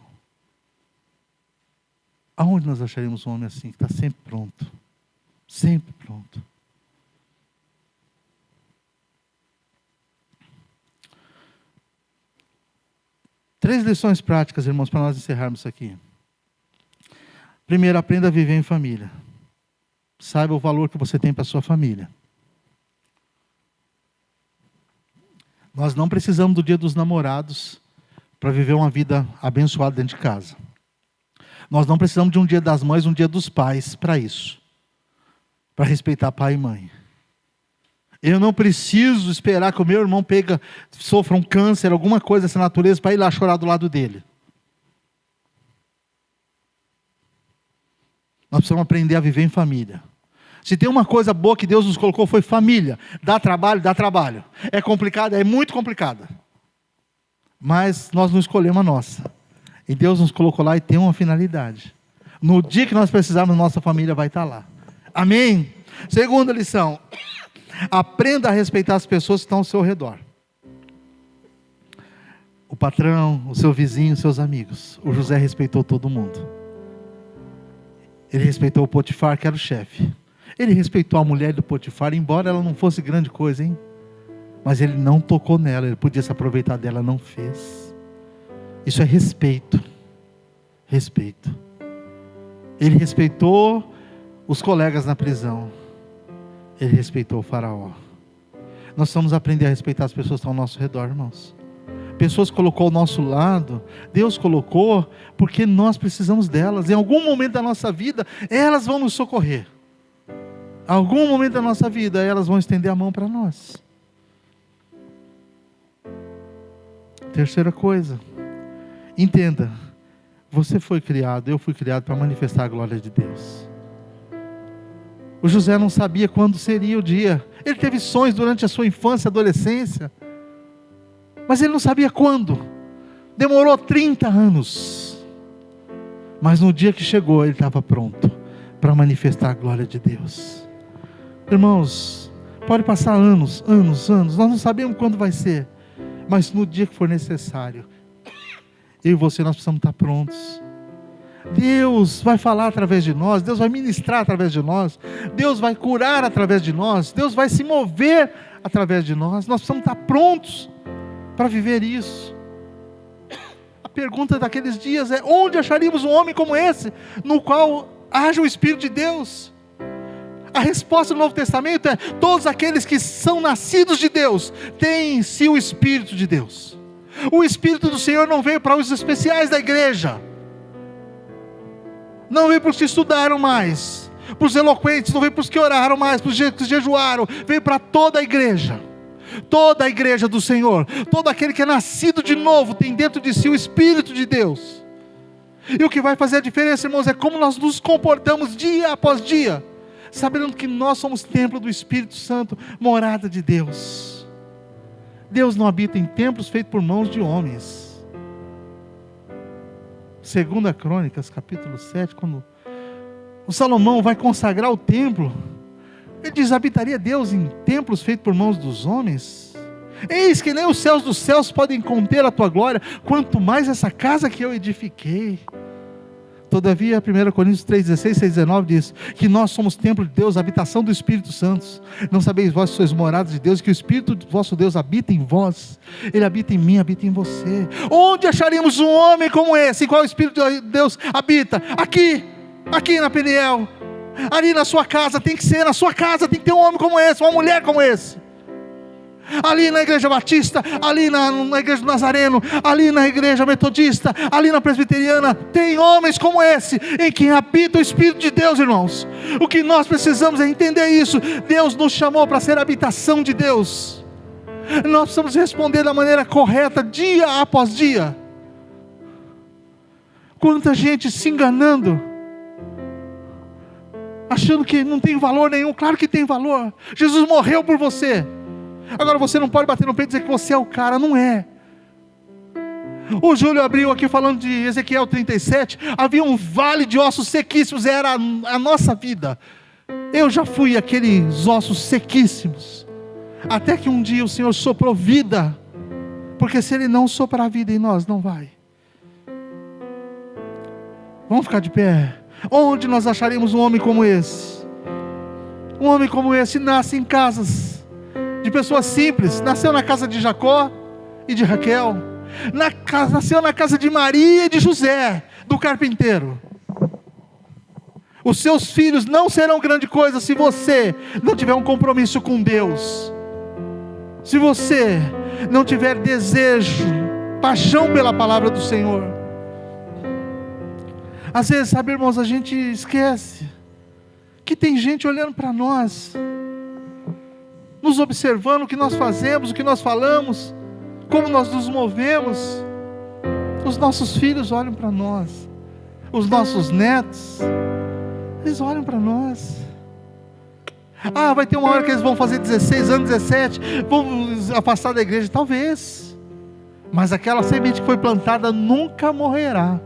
Aonde nós acharíamos um homem assim, que está sempre pronto? Sempre pronto. Três lições práticas, irmãos, para nós encerrarmos isso aqui. Primeiro, aprenda a viver em família. Saiba o valor que você tem para a sua família. Nós não precisamos do dia dos namorados para viver uma vida abençoada dentro de casa. Nós não precisamos de um dia das mães, um dia dos pais para isso. Para respeitar pai e mãe. Eu não preciso esperar que o meu irmão sofra um câncer, alguma coisa dessa natureza, para ir lá chorar do lado dele. Nós precisamos aprender a viver em família. Se tem uma coisa boa que Deus nos colocou, foi família. Dá trabalho, dá trabalho. É complicado, é muito complicado. Mas nós não escolhemos a nossa. E Deus nos colocou lá e tem uma finalidade. No dia que nós precisarmos, nossa família vai estar lá. Amém? Segunda lição. Aprenda a respeitar as pessoas que estão ao seu redor. O patrão, o seu vizinho, os seus amigos. O José respeitou todo mundo. Ele respeitou o Potifar, que era o chefe. Ele respeitou a mulher do Potifar, embora ela não fosse grande coisa, hein? Mas ele não tocou nela, ele podia se aproveitar dela, não fez. Isso é respeito. Respeito. Ele respeitou os colegas na prisão. Ele respeitou o faraó. Nós precisamos aprender a respeitar as pessoas que estão ao nosso redor, irmãos. Pessoas que colocou ao nosso lado, Deus colocou, porque nós precisamos delas. Em algum momento da nossa vida, elas vão nos socorrer. Em algum momento da nossa vida, elas vão estender a mão para nós. Terceira coisa, entenda, você foi criado, eu fui criado para manifestar a glória de Deus. O José não sabia quando seria o dia. Ele teve sonhos durante a sua infância e adolescência, mas ele não sabia quando. Demorou 30 anos. Mas no dia que chegou, ele estava pronto para manifestar a glória de Deus. Irmãos, pode passar anos, nós não sabemos quando vai ser, mas no dia que for necessário, eu e você, nós precisamos estar prontos. Deus vai falar através de nós, Deus vai ministrar através de nós, Deus vai curar através de nós, Deus vai se mover através de nós. Nós precisamos estar prontos para viver isso. A pergunta daqueles dias é: onde acharíamos um homem como esse, no qual haja o Espírito de Deus? A resposta do Novo Testamento é: todos aqueles que são nascidos de Deus têm em si o Espírito de Deus. O Espírito do Senhor não veio para os especiais da igreja, não veio para os que estudaram mais, para os eloquentes, não veio para os que oraram mais, para os que jejuaram, veio para toda a igreja. Toda a igreja do Senhor, todo aquele que é nascido de novo, tem dentro de si o Espírito de Deus. E o que vai fazer a diferença, irmãos, é como nós nos comportamos dia após dia, sabendo que nós somos templo do Espírito Santo, morada de Deus. Deus não habita em templos feitos por mãos de homens. 2 Crônicas, capítulo 7, quando o Salomão vai consagrar o templo, ele diz: habitaria Deus em templos feitos por mãos dos homens? Eis que nem os céus dos céus podem conter a tua glória, quanto mais essa casa que eu edifiquei. Todavia, 1 Coríntios 3:16, 6:19 diz que nós somos templo de Deus, habitação do Espírito Santo. Não sabeis vós que sois morados de Deus, que o Espírito do vosso Deus habita em vós? Ele habita em mim, habita em você. Onde acharíamos um homem como esse, em qual o Espírito de Deus habita? Aqui na Peniel, ali na sua casa. Tem que ser na sua casa, tem que ter um homem como esse, uma mulher como esse. Ali na igreja batista, ali na igreja do Nazareno, ali na igreja metodista, ali na presbiteriana, tem homens como esse, em quem habita o Espírito de Deus, irmãos. O que nós precisamos é entender isso. Deus nos chamou para ser a habitação de Deus. Nós precisamos responder da maneira correta, dia após dia. Quanta gente se enganando, achando que não tem valor nenhum. Claro que tem valor. Jesus morreu por você. Agora você não pode bater no peito e dizer que você é o cara. Não é. O Júlio abriu aqui falando de Ezequiel 37. Havia um vale de ossos sequíssimos. Era a nossa vida. Eu já fui aqueles ossos sequíssimos, até que um dia o Senhor soprou vida. Porque se Ele não soprar a vida em nós, não vai. Vamos ficar de pé. Onde nós acharemos um homem como esse? Um homem como esse nasce em casas de pessoas simples. Nasceu na casa de Jacó e de Raquel. Nasceu na casa de Maria e de José, do carpinteiro. Os seus filhos não serão grande coisa se você não tiver um compromisso com Deus. Se você não tiver desejo, paixão pela palavra do Senhor. Às vezes, sabe, irmãos, a gente esquece que tem gente olhando para nós, nos observando o que nós fazemos, o que nós falamos, como nós nos movemos. Os nossos filhos olham para nós, os nossos netos. Eles olham para nós. Vai ter uma hora que eles vão fazer 16 anos, 17, vão afastar da igreja, talvez. Mas aquela semente que foi plantada nunca morrerá.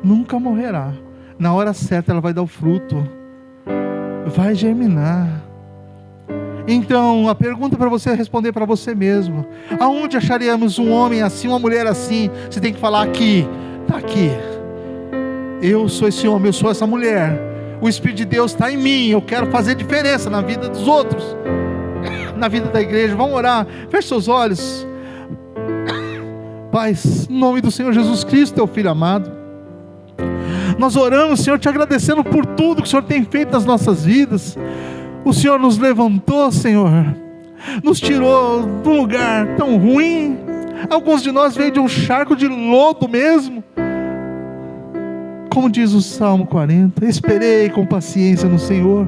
Nunca morrerá. Na hora certa ela vai dar o fruto. Vai germinar. Então, a pergunta para você responder para você mesmo: aonde acharíamos um homem assim, uma mulher assim? Você tem que falar aqui, está aqui. Eu sou esse homem, eu sou essa mulher. O Espírito de Deus está em mim. Eu quero fazer diferença na vida dos outros, na vida da igreja. Vamos orar. Feche seus olhos. Pai, em nome do Senhor Jesus Cristo, teu Filho amado, nós oramos, Senhor, te agradecendo por tudo que o Senhor tem feito nas nossas vidas. O Senhor nos levantou, Senhor, nos tirou de um lugar tão ruim. Alguns de nós veio de um charco de lodo mesmo. Como diz o Salmo 40, esperei com paciência no Senhor.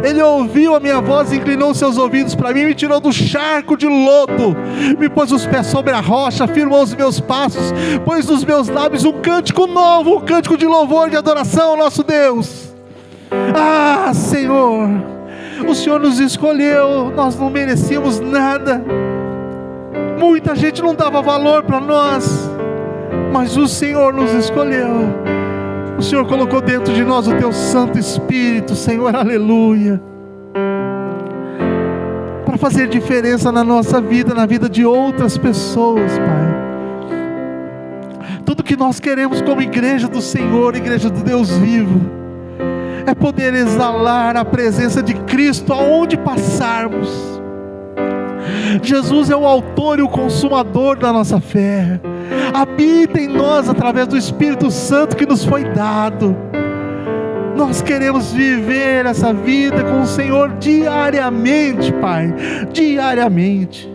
Ele ouviu a minha voz, inclinou seus ouvidos para mim, me tirou do charco de lodo, me pôs os pés sobre a rocha, firmou os meus passos, pôs nos meus lábios um cântico novo, um cântico de louvor, de adoração ao nosso Deus. Senhor, o Senhor nos escolheu, nós não merecíamos nada, muita gente não dava valor para nós, mas o Senhor nos escolheu. O Senhor colocou dentro de nós o teu Santo Espírito, Senhor, aleluia, para fazer diferença na nossa vida, na vida de outras pessoas, Pai. Tudo que nós queremos como igreja do Senhor, igreja do Deus vivo, é poder exalar a presença de Cristo aonde passarmos. Jesus é o autor e o consumador da nossa fé. Habita em nós através do Espírito Santo que nos foi dado. Nós queremos viver essa vida com o Senhor diariamente, Pai, diariamente.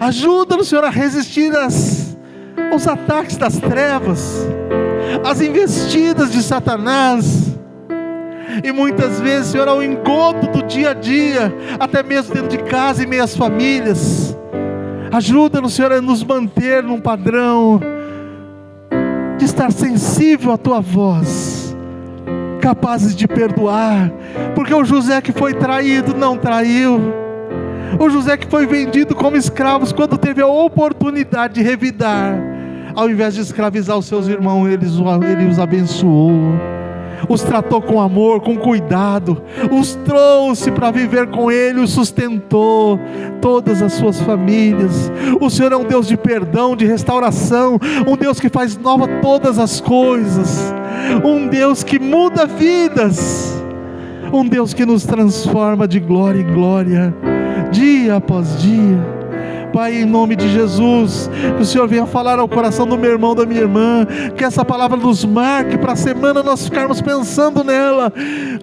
Ajuda-nos, Senhor, a resistir aos ataques das trevas, às investidas de Satanás, e muitas vezes, Senhor, ao engodo do dia a dia, até mesmo dentro de casa e meias famílias. Ajuda-nos, Senhor, a nos manter num padrão de estar sensível à Tua voz, capazes de perdoar, porque o José que foi traído não traiu, o José que foi vendido como escravos, quando teve a oportunidade de revidar, ao invés de escravizar os seus irmãos, ele os abençoou, os tratou com amor, com cuidado, os trouxe para viver com Ele, os sustentou, todas as suas famílias. O Senhor é um Deus de perdão, de restauração, um Deus que faz nova todas as coisas, um Deus que muda vidas, um Deus que nos transforma de glória em glória, dia após dia. Pai, em nome de Jesus, que o Senhor venha falar ao coração do meu irmão, da minha irmã, que essa palavra nos marque para a semana nós ficarmos pensando nela,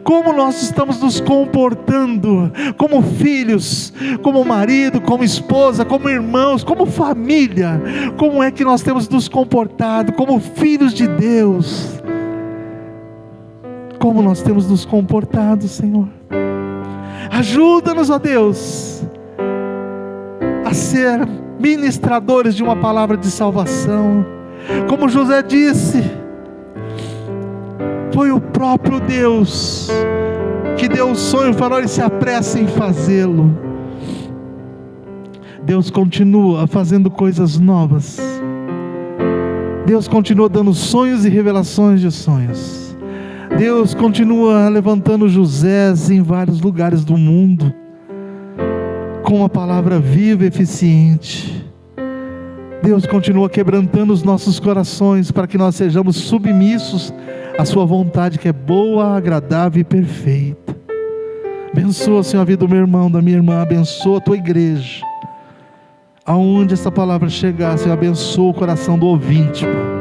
como nós estamos nos comportando, como filhos, como marido, como esposa, como irmãos, como família, como é que nós temos nos comportado, como filhos de Deus, como nós temos nos comportado, Senhor. Ajuda-nos, ó Deus, a ser ministradores de uma palavra de salvação. Como José disse, foi o próprio Deus que deu o sonho, falou, ele se apressa em fazê-lo. Deus continua fazendo coisas novas, Deus continua dando sonhos e revelações de sonhos, Deus continua levantando Josés em vários lugares do mundo, com uma palavra viva e eficiente. Deus continua quebrantando os nossos corações, para que nós sejamos submissos à sua vontade, que é boa, agradável e perfeita. Abençoa, Senhor, a vida do meu irmão, da minha irmã, abençoa a tua igreja, aonde essa palavra chegar, Senhor, abençoa o coração do ouvinte, Pai.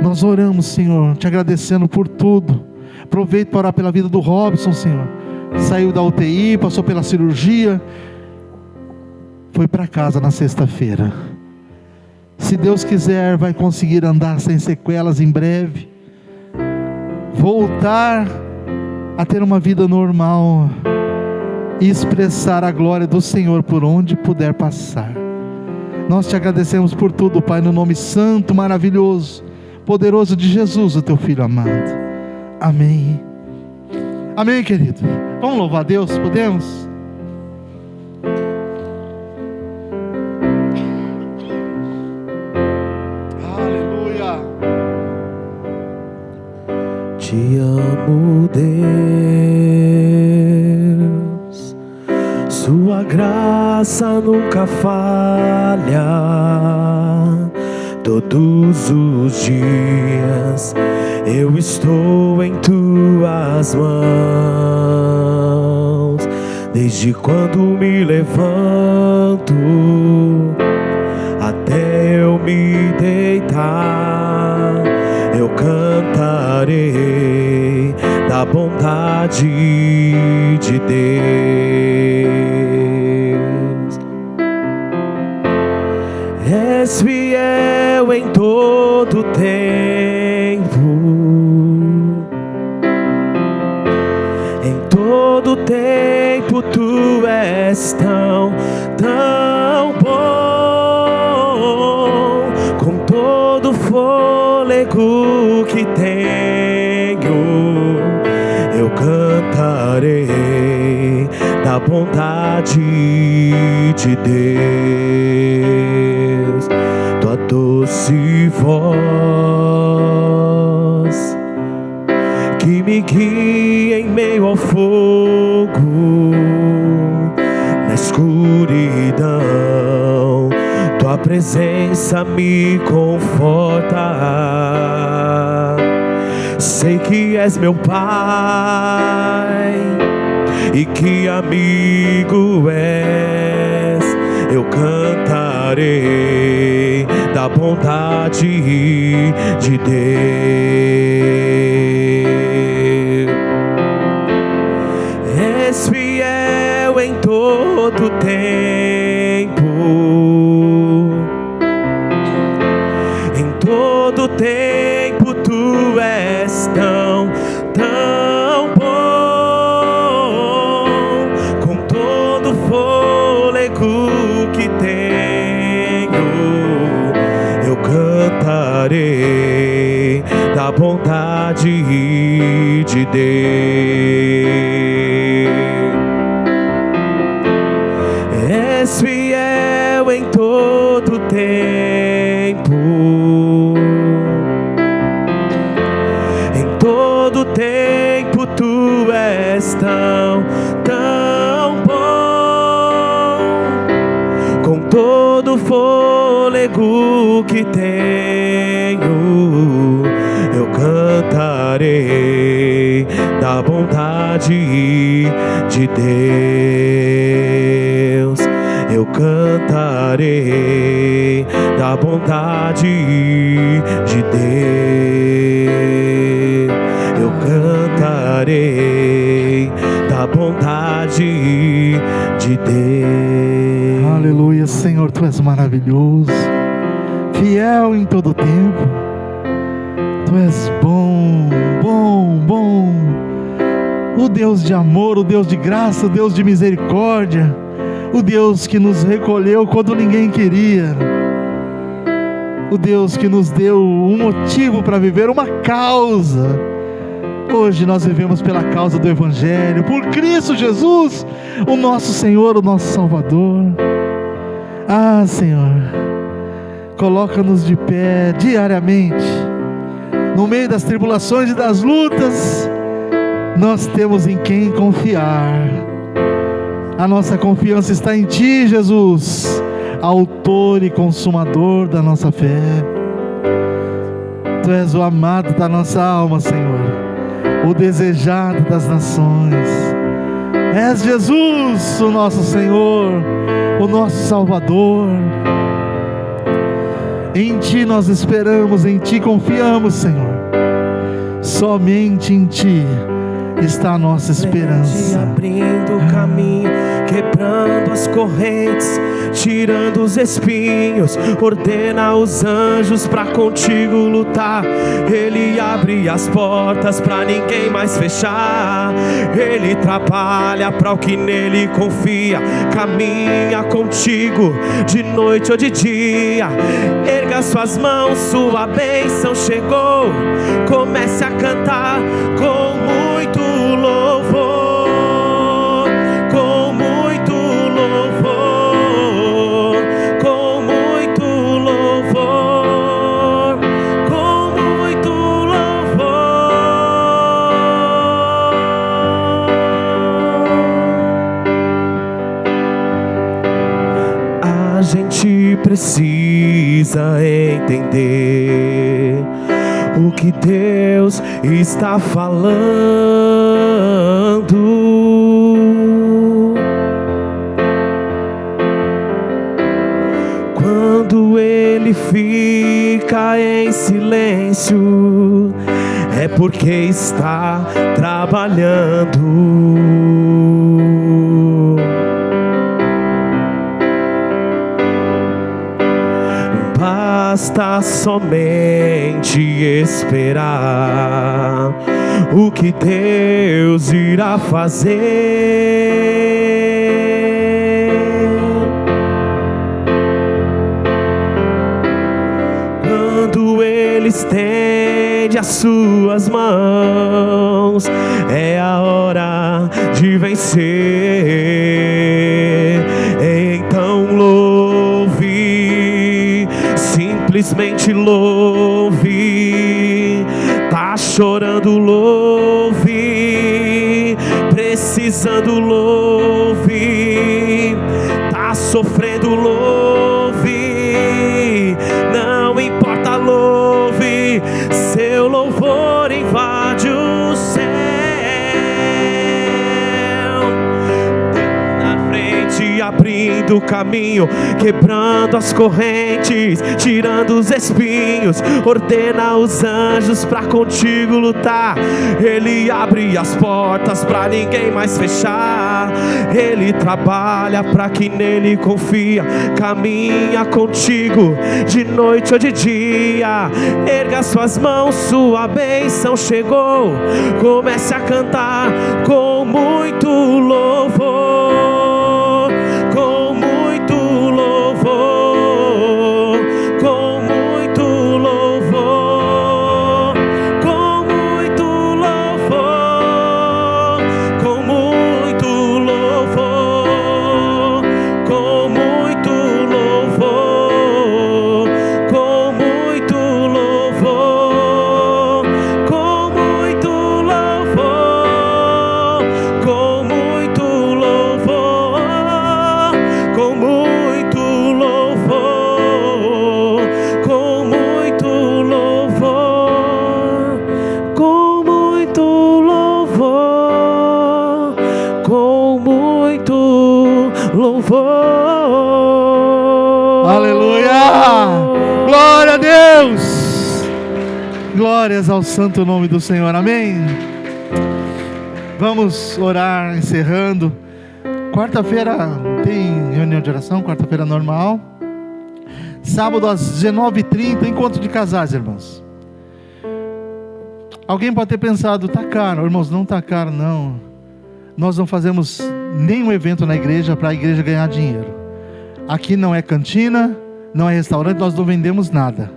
Nós oramos, Senhor, te agradecendo por tudo. Aproveito para orar pela vida do Robson, Senhor. Saiu da UTI, passou pela cirurgia, foi para casa na sexta-feira. Se Deus quiser, vai conseguir andar sem sequelas em breve, voltar a ter uma vida normal e expressar a glória do Senhor por onde puder passar. Nós te agradecemos por tudo, Pai, no nome santo, maravilhoso, poderoso de Jesus, o teu Filho amado. Amém. Amém, querido. Vamos louvar a Deus, podemos? Aleluia. Te amo, Deus, sua graça nunca falha. Todos os dias eu estou em tuas mãos. Desde quando me levanto até eu me deitar, eu cantarei da bondade de Deus. És fiel em todo tempo, em todo tempo tu és tão bom. Com todo o fôlego que tenho, eu cantarei da bondade de Deus. Tua doce voz que me guia em meio ao fogo, na escuridão, tua presença me conforta. Sei que és meu Pai e que amigo és. Eu cantarei da bondade de Deus. És fiel em todo tempo, em todo tempo tu és tão bom. Com todo o fôlego que tenho, eu cantarei da bondade de Deus. És fiel em todo tempo, em todo tempo tu és tão bom. Com todo o fôlego que tenho, eu cantarei da bondade de Deus. Eu cantarei da bondade de Deus. Eu cantarei da bondade de Deus. Aleluia, Senhor, tu és maravilhoso, fiel em todo tempo. Tu és bom, bom, bom. O Deus de amor, o Deus de graça, o Deus de misericórdia, o Deus que nos recolheu quando ninguém queria, o Deus que nos deu um motivo para viver, uma causa. Hoje nós vivemos pela causa do Evangelho, por Cristo Jesus, o nosso Senhor, o nosso Salvador. Ah, Senhor, coloca-nos de pé diariamente, no meio das tribulações e das lutas. Nós temos em quem confiar. A nossa confiança está em Ti, Jesus, autor e consumador da nossa fé. Tu és o amado da nossa alma, Senhor, o desejado das nações. És Jesus, o nosso Senhor, o nosso Salvador. Em Ti nós esperamos, em Ti confiamos, Senhor. Somente em Ti está a nossa esperança. Abrindo o caminho, quebrando as correntes, tirando os espinhos, ordena os anjos pra contigo lutar. Ele abre as portas pra ninguém mais fechar. Ele trabalha pra o que nele confia, caminha contigo de noite ou de dia. Erga suas mãos, sua bênção chegou. Comece a cantar com muito louvor, com muito louvor, com muito louvor, com muito louvor. A gente precisa entender o que Deus está falando. Quando Ele fica em silêncio, é porque está trabalhando. Basta somente esperar o que Deus irá fazer. Quando Ele estende as suas mãos, é a hora de vencer. Então louve, simplesmente louve. Tá chorando, louve. Precisando, louve. Tá sofrendo, louve. Não importa, louve. Seu louvor invade o céu. Na frente, abrindo o caminho, quebrando as correntes, tirando os espinhos, ordena os anjos pra contigo lutar. Ele abre as portas pra ninguém mais fechar. Ele trabalha pra quem nele confia, caminha contigo de noite ou de dia. Erga suas mãos, sua bênção chegou. Comece a cantar com muito louvor, com muito louvor, com muito louvor, com muito louvor, com muito louvor, com muito louvor, com muito louvor, com muito louvor, com muito louvor, com muito louvor, com muito louvor, com muito louvor, com muito louvor. Aleluia! Glória a Deus! Glórias ao santo nome do Senhor, amém? Vamos orar, encerrando. Quarta-feira tem reunião de oração, quarta-feira normal. Sábado às 19h30, encontro de casais, irmãos. Alguém pode ter pensado, tá caro. Irmãos, não tá caro, não. Nós não fazemos nenhum evento na igreja para a igreja ganhar dinheiro. Aqui não é cantina, não é restaurante, nós não vendemos nada.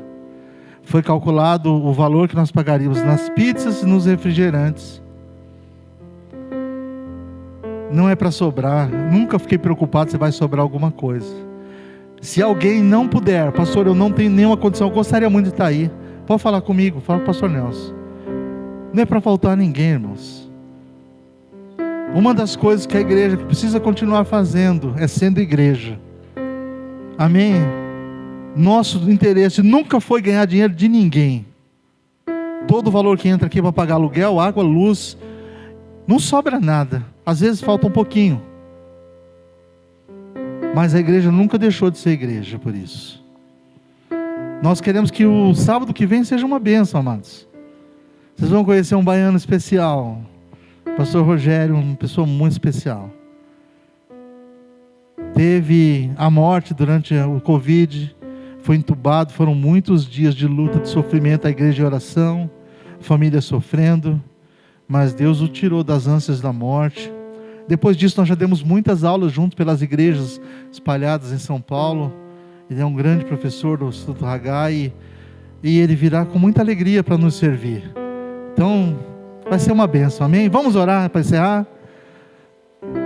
Foi calculado o valor que nós pagaríamos nas pizzas e nos refrigerantes. Não é para sobrar. Nunca fiquei preocupado se vai sobrar alguma coisa. Se alguém não puder, pastor, eu não tenho nenhuma condição, eu gostaria muito de estar aí, pode falar comigo, fala com o pastor Nelson. Não é para faltar ninguém, irmãos. Uma das coisas que a igreja precisa continuar fazendo é sendo igreja. Amém? Nosso interesse nunca foi ganhar dinheiro de ninguém. Todo o valor que entra aqui para pagar aluguel, água, luz, não sobra nada. Às vezes falta um pouquinho. Mas a igreja nunca deixou de ser igreja por isso. Nós queremos que o sábado que vem seja uma bênção, amados. Vocês vão conhecer um baiano especial. Pastor Rogério, uma pessoa muito especial. Teve a morte durante o Covid, foi entubado, foram muitos dias de luta, de sofrimento, a igreja de oração, família sofrendo, mas Deus o tirou das ânsias da morte. Depois disso nós já demos muitas aulas juntos pelas igrejas espalhadas em São Paulo. Ele é um grande professor do Instituto Haggai e ele virá com muita alegria para nos servir. Então vai ser uma bênção, amém? Vamos orar para encerrar?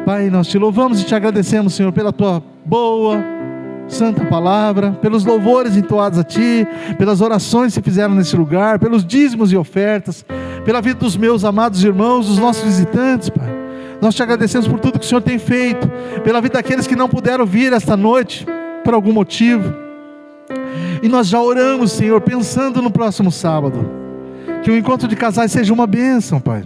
Pai, nós te louvamos e te agradecemos, Senhor, pela tua boa, santa palavra, pelos louvores entoados a ti, pelas orações que se fizeram nesse lugar, pelos dízimos e ofertas, pela vida dos meus amados irmãos, dos nossos visitantes, Pai. Nós te agradecemos por tudo que o Senhor tem feito, pela vida daqueles que não puderam vir esta noite, por algum motivo. E nós já oramos, Senhor, pensando no próximo sábado, que o encontro de casais seja uma bênção, Pai.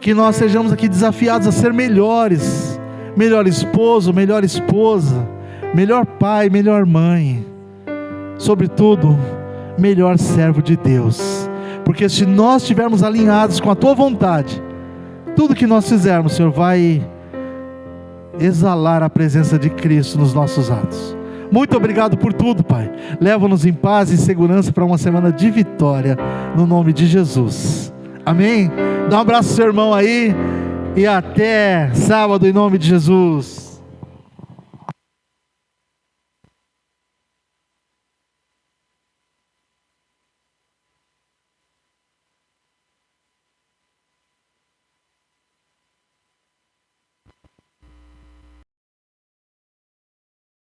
Que nós sejamos aqui desafiados a ser melhores, melhor esposo, melhor esposa, melhor pai, melhor mãe, sobretudo, melhor servo de Deus, porque se nós estivermos alinhados com a tua vontade, tudo que nós fizermos, Senhor, vai exalar a presença de Cristo nos nossos atos. Muito obrigado por tudo, Pai. Leva-nos em paz e segurança para uma semana de vitória, no nome de Jesus. Amém? Dá um abraço ao seu irmão aí e até sábado em nome de Jesus.